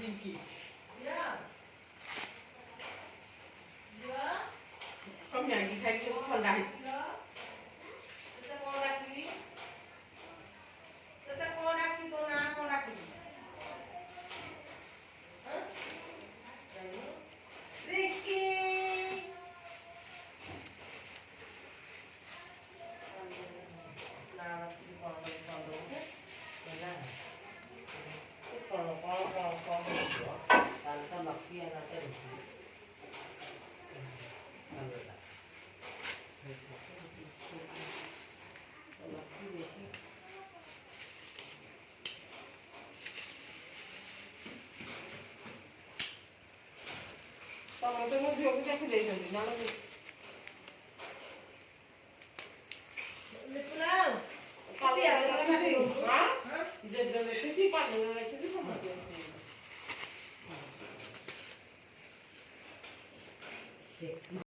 Pinky. Yeah. Yeah. Không nhà gì thấy cái con này. Yeah. Tata कौन रखी? Tata कौन रखी तो ना कौन रखी? हाँ? Ricky. Nào là chị còn đúng hết. Thế là cái còn nữa. Còn con bọc kia là tên gì? Tao tôi muốn dùng cái gì rồi thì nó Nipulau. Kalau Tapi ada yang kan itu, ada. ha? Hah? Jadi sisipan, sisipan macam ni.